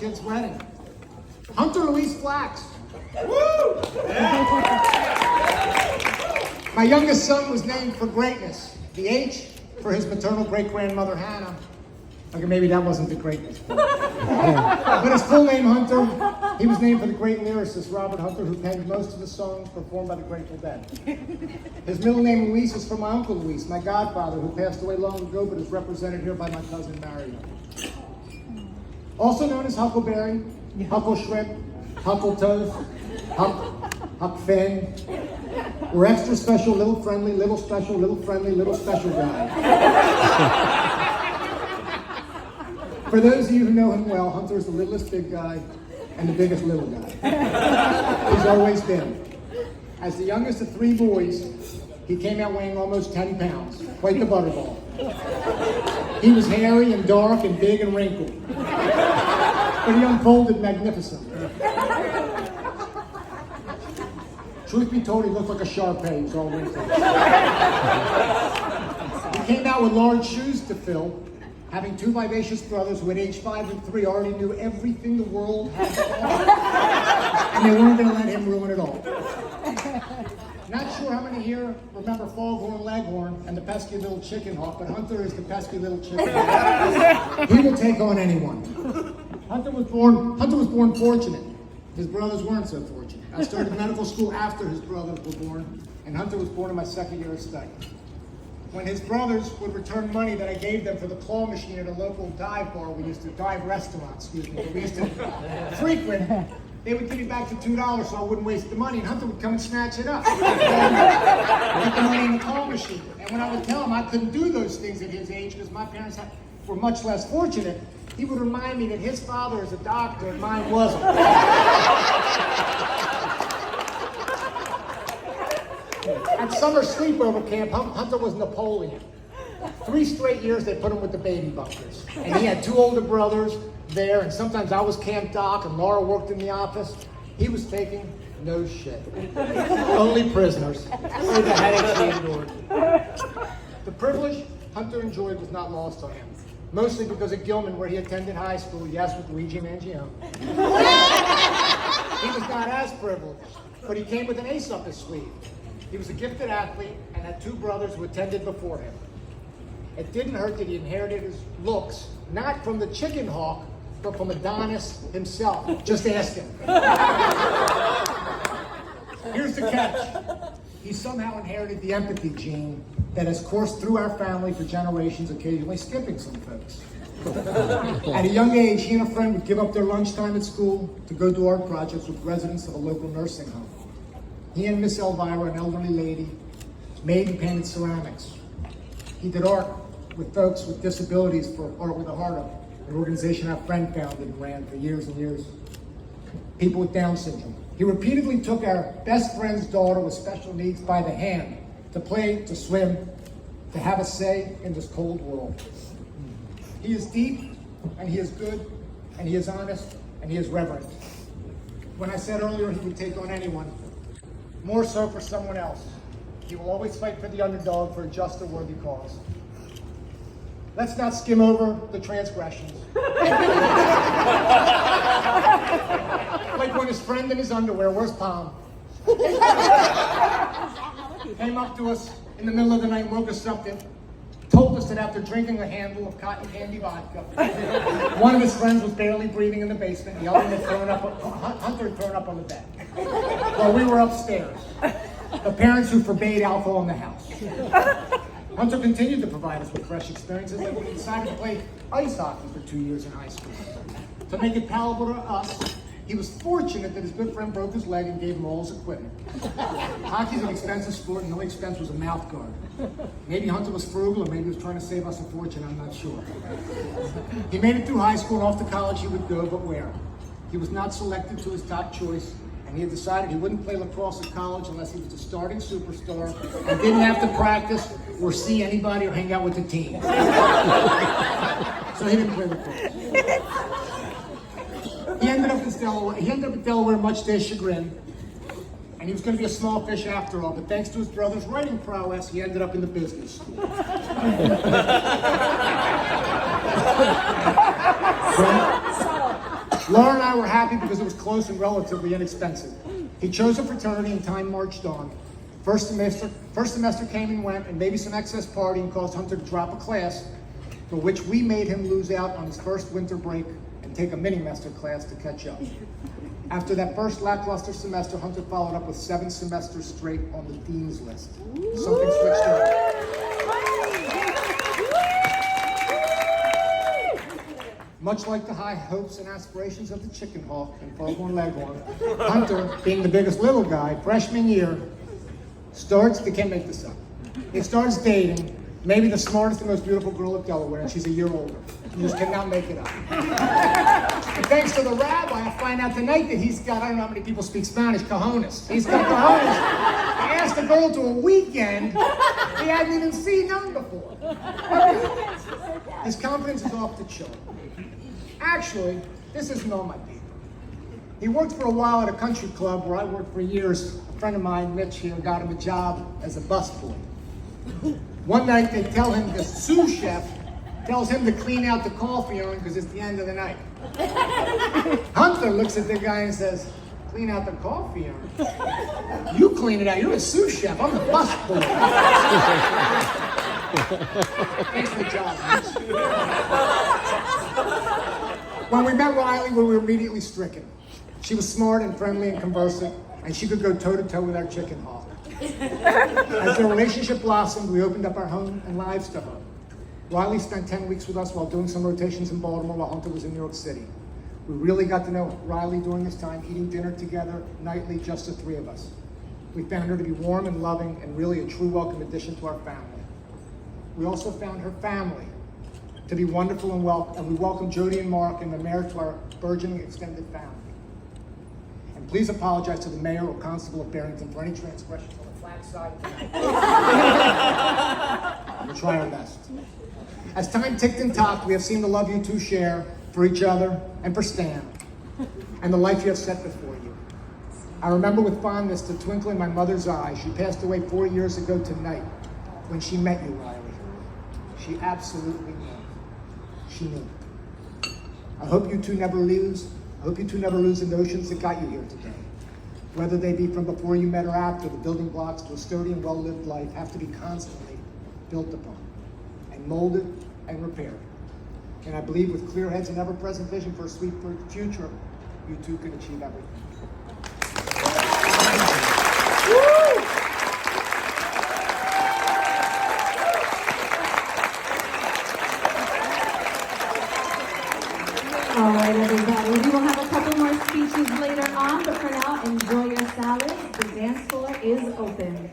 kid's wedding. Hunter Louise Flax. Woo! My youngest son was named for greatness. The H for his maternal great-grandmother, Hannah. Okay, maybe that wasn't the greatness. But his full name, Hunter, he was named for the great lyricist Robert Hunter, who penned most of the songs performed by the Grateful Dead. His middle name, Luis, is for my uncle Luis, my godfather, who passed away long ago, but is represented here by my cousin, Mario. Also known as Huckleberry, Huckle Shrimp, Huckle Toast, Huck Finn. We're extra special, little friendly, little special, little friendly, little special guy. For those of you who know him well, Hunter is the littlest big guy and the biggest little guy. He's always been. As the youngest of 3 boys, he came out weighing almost 10 pounds, quite the butterball. He was hairy and dark and big and wrinkled, but he unfolded magnificently. Truth be told, he looked like a Shar-Pei. He was all wrinkled. He came out with large shoes to fill, having 2 vivacious brothers who at age 5 and 3 already knew everything the world had to offer. And they weren't going to let him ruin it all. Not sure how many here remember Foghorn Leghorn and the pesky little chicken hawk, but Hunter is the pesky little chicken hawk. He will take on anyone. Hunter was born fortunate. His brothers weren't so fortunate. I started medical school after his brothers were born, and Hunter was born in my 2nd year of study. When his brothers would return money that I gave them for the claw machine at a local dive bar, dive restaurant, that we used to frequent, they would give me back the $2 so I wouldn't waste the money, and Hunter would come and snatch it up. Put the money in the claw machine. And when I would tell him I couldn't do those things at his age because my parents were much less fortunate, he would remind me that his father is a doctor and mine wasn't. At summer sleepover camp, Hunter was Napoleon. 3 straight years they put him with the baby bunkers. And he had 2 older brothers there, and sometimes I was camp doc and Laura worked in the office. He was taking no shit. Only prisoners. Only the headaches he endured. The privilege Hunter enjoyed was not lost on him. Mostly because at Gilman, where he attended high school, yes, with Luigi Mangione. He was not as privileged, but he came with an ace up his sleeve. He was a gifted athlete and had 2 brothers who attended before him. It didn't hurt that he inherited his looks, not from the chicken hawk, but from Adonis himself. Just ask him. Here's the catch. He somehow inherited the empathy gene that has coursed through our family for generations, occasionally skipping some folks. At a young age, he and a friend would give up their lunchtime at school to go do art projects with residents of a local nursing home. He and Miss Elvira, an elderly lady, made and painted ceramics. He did art with folks with disabilities for Art with a Heart Up, an organization our friend founded and ran for years and years. People with Down syndrome. He repeatedly took our best friend's daughter with special needs by the hand to play, to swim, to have a say in this cold world. He is deep, and he is good, and he is honest, and he is reverent. When I said earlier he would take on anyone, more so for someone else. He will always fight for the underdog for a just or worthy cause. Let's not skim over the transgressions. Like when his friend in his underwear, where's Palm? Came up to us in the middle of the night, woke us up, and told us that after drinking a handle of cotton candy vodka, one of his friends was barely breathing in the basement, the other had Hunter had thrown up on the bed. While we were upstairs, the parents who forbade alcohol in the house. Hunter continued to provide us with fresh experiences, like when he decided to play ice hockey for 2 years in high school. To make it palatable to us, he was fortunate that his good friend broke his leg and gave him all his equipment. Hockey's an expensive sport, and the only expense was a mouth guard. Maybe Hunter was frugal, or maybe he was trying to save us a fortune, I'm not sure. He made it through high school, and off to college he would go, but where? He was not selected to his top choice, and he had decided he wouldn't play lacrosse at college unless he was a starting superstar and didn't have to practice or see anybody or hang out with the team. So he didn't play lacrosse. He ended up at Delaware much to his chagrin, and he was going to be a small fish after all, but thanks to his brother's writing prowess, he ended up in the business school. happy because it was close and relatively inexpensive. He chose a fraternity and time marched on. First semester came and went, and maybe some excess partying caused Hunter to drop a class, for which we made him lose out on his first winter break and take a mini-mester class to catch up. After that first lackluster semester, Hunter followed up with 7 semesters straight on the dean's list. Something switched on. Much like the high hopes and aspirations of the chicken hawk and foghorn leghorn, Hunter, being the biggest little guy, freshman year, they can't make this up. He starts dating maybe the smartest and most beautiful girl of Delaware, and she's a year older. You just cannot make it up. And thanks to the rabbi, I find out tonight that he's got, I don't know how many people speak Spanish, cojones. He's got cojones. I asked a girl to a weekend he hadn't even seen none before. His confidence is off the chart. Actually, this isn't all my people. He worked for a while at a country club where I worked for years. A friend of mine, Mitch here, got him a job as a busboy. One night they tell him, the sous chef tells him to clean out the coffee urn because it's the end of the night. Hunter looks at the guy and says, clean out the coffee urn? You clean it out, you're a sous chef, I'm the busboy. Thanks for the job, Mitch. When we met Riley, we were immediately stricken. She was smart and friendly and conversant, and she could go toe-to-toe with our chicken hawk. As the relationship blossomed, we opened up our home and lives to her. Riley spent 10 weeks with us while doing some rotations in Baltimore while Hunter was in New York City. We really got to know Riley during this time, eating dinner together nightly, just the 3 of us. We found her to be warm and loving and really a true welcome addition to our family. We also found her family to be wonderful and we welcomed Jody and Mark and the mayor to our burgeoning extended family. And please apologize to the mayor or constable of Barrington for any transgressions on the flag side tonight. We'll try our best. As time ticked and tocked, we have seen the love you two share for each other and for Stan, and the life you have set before you. I remember with fondness the twinkle in my mother's eye. She passed away 4 years ago tonight when she met you, Riley. She absolutely knew. She knew. I hope you two never lose. I hope you two never lose the notions that got you here today. Whether they be from before you met or after, the building blocks to a sturdy and well-lived life have to be constantly built upon and molded and repaired. And I believe with clear heads and ever-present vision for a sweet future, you two can achieve everything. All right, everybody. We will have a couple more speeches later on, but for now, enjoy your salad. The dance floor is open.